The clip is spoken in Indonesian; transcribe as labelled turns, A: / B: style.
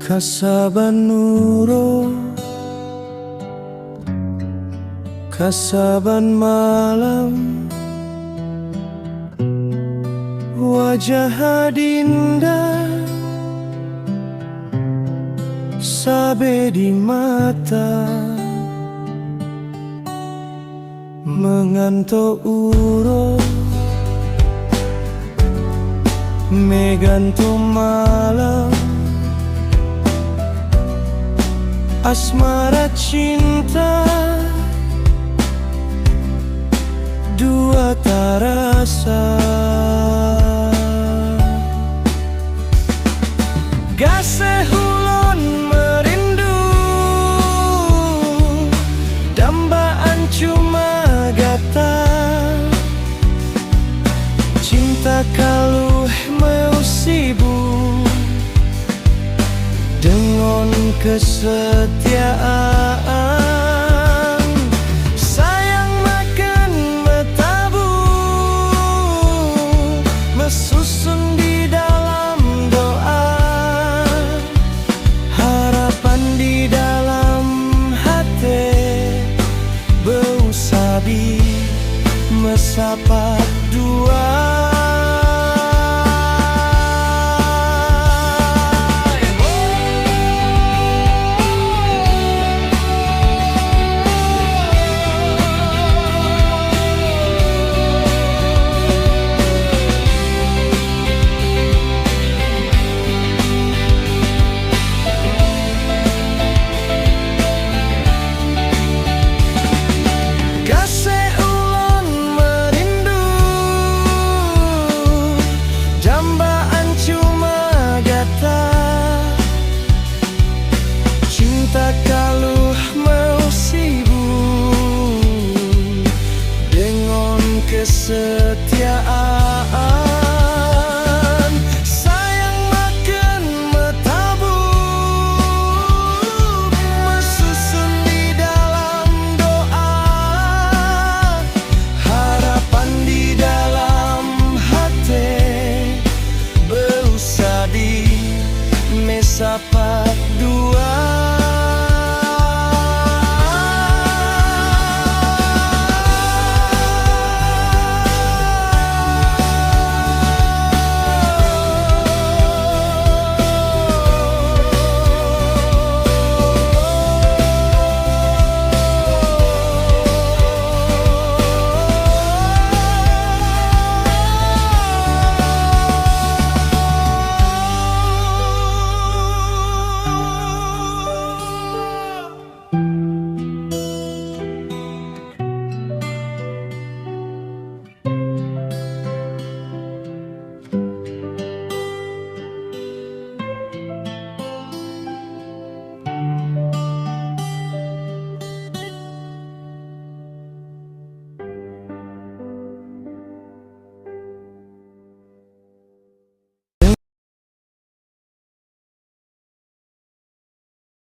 A: Kasaban nuro, kasaban malam, wajah adinda sabe di mata, menganto uro meganto malam, asmara cinta dua tarasa. Gase hulon merindu, dambaan cuma gata, cinta kaluh mau sibuk dengan kesetiaan. Sayang makan metabu, mesusun di dalam doa, harapan di dalam hati, bau sabi mesapat dua. Cinta kaluh mau sibuk dengan kesedihan.